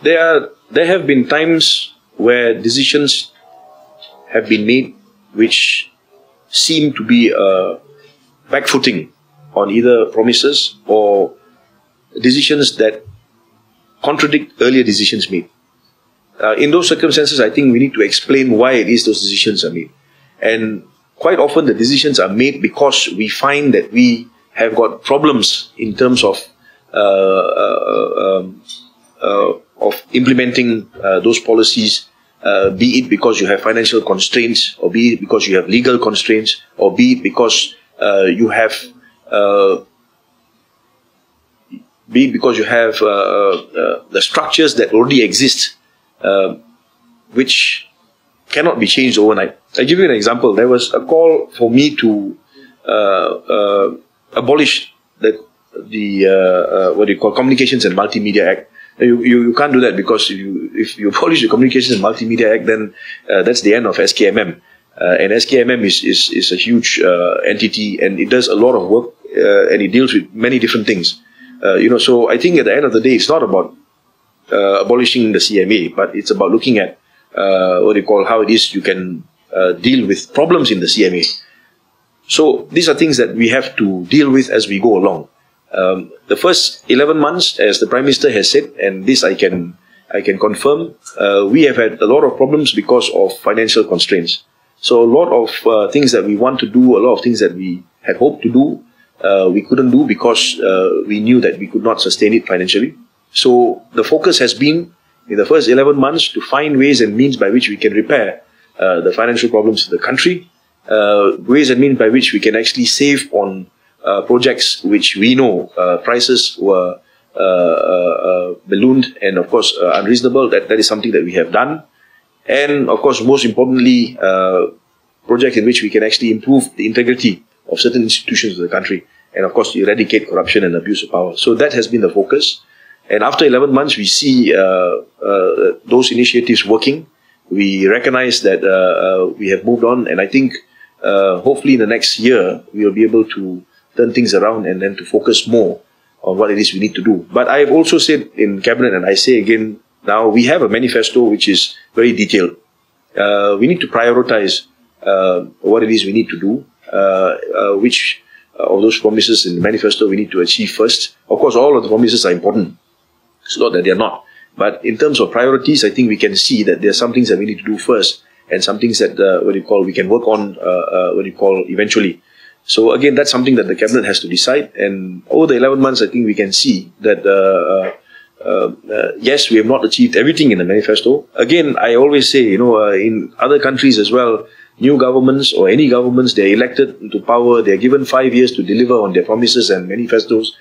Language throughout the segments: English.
there have been times where decisions have been made which seem to be backfooting on either promises or decisions that contradict earlier decisions made. In those circumstances, I think we need to explain why it is those decisions are made. And quite often the decisions are made because we find that we have got problems in terms of implementing those policies, be it because you have financial constraints, or be it because you have legal constraints, or be it because you have the structures that already exist, which cannot be changed overnight. I'll give you an example. There was a call for me to abolish the what do you call, Communications and Multimedia Act. You can't do that, because if you abolish the Communications and Multimedia Act, then that's the end of SKMM. And SKMM is a huge entity, and it does a lot of work, and it deals with many different things. So I think at the end of the day, it's not about abolishing the CMA, but it's about looking at what do you call, how it is you can deal with problems in the CMA. So these are things that we have to deal with as we go along. The first 11 months, as the Prime Minister has said, and this I can confirm, we have had a lot of problems because of financial constraints. So a lot of things that we want to do, a lot of things that we had hoped to do, we couldn't do because we knew that we could not sustain it financially. So the focus has been, in the first 11 months, to find ways and means by which we can repair the financial problems of the country, ways and means by which we can actually save on projects which we know prices were ballooned and, of course, unreasonable. That is something that we have done. And, of course, most importantly, projects in which we can actually improve the integrity of certain institutions of the country, and, of course, eradicate corruption and abuse of power. So that has been the focus. And after 11 months, we see those initiatives working. We recognize that we have moved on, and I think hopefully in the next year, we will be able to turn things around and then to focus more on what it is we need to do. But I have also said in Cabinet, and I say again now, we have a manifesto which is very detailed. We need to prioritize what it is we need to do, which of those promises in the manifesto we need to achieve first. Of course, all of the promises are important. It's not that they are not. But in terms of priorities, I think we can see that there are some things that we need to do first, and some things that we can work on eventually. So again, that's something that the Cabinet has to decide. And over the 11 months, I think we can see that yes, we have not achieved everything in the manifesto. Again, I always say, in other countries as well, new governments or any governments, they're elected into power, they're given 5 years to deliver on their promises and manifestos.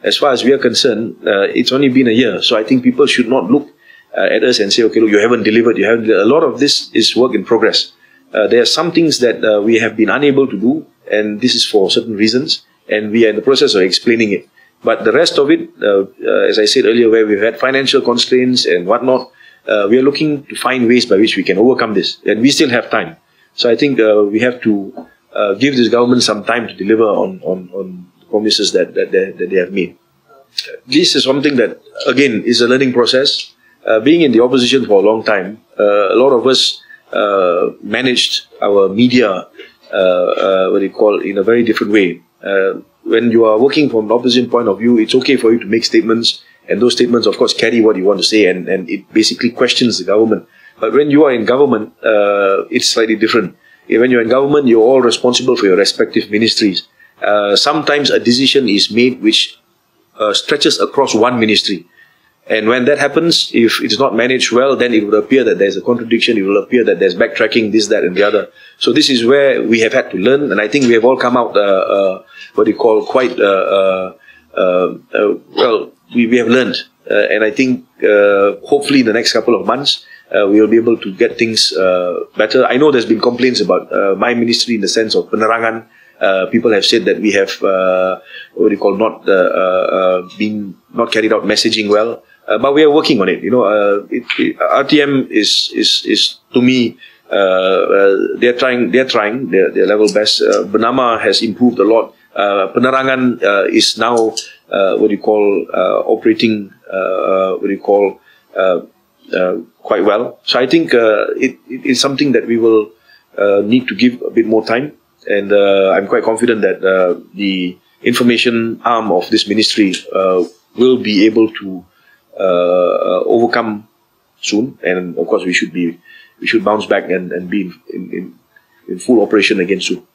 As far as we are concerned, it's only been a year. So I think people should not look at us and say, okay, look, you haven't delivered, A lot of this is work in progress. There are some things that we have been unable to do, and this is for certain reasons, and we are in the process of explaining it. But the rest of it, as I said earlier, where we've had financial constraints and whatnot, we are looking to find ways by which we can overcome this, and we still have time. So I think we have to give this government some time to deliver on promises that they have made. This is something that, again, is a learning process. Being in the opposition for a long time, a lot of us managed our media, in a very different way. When you are working from an opposition point of view, it's okay for you to make statements, and those statements, of course, carry what you want to say, and it basically questions the government. But when you are in government, it's slightly different. When you're in government, you're all responsible for your respective ministries. Sometimes a decision is made which stretches across one ministry. And when that happens, if it's not managed well, then it will appear that there's a contradiction, it will appear that there's backtracking, this, that, and the other. So this is where we have had to learn, and I think we have all come out, quite, we have learned. And I think, hopefully in the next couple of months, we will be able to get things better. I know there's been complaints about my ministry in the sense of penerangan. People have said that we have, not carried out messaging well. But we are working on it. RTM is to me, they're trying their level best. Bernama has improved a lot. Penerangan is now operating quite well. So I think it is something that we will need to give a bit more time, and I'm quite confident that the information arm of this ministry will be able to overcome soon, and of course we should bounce back and be in full operation again soon.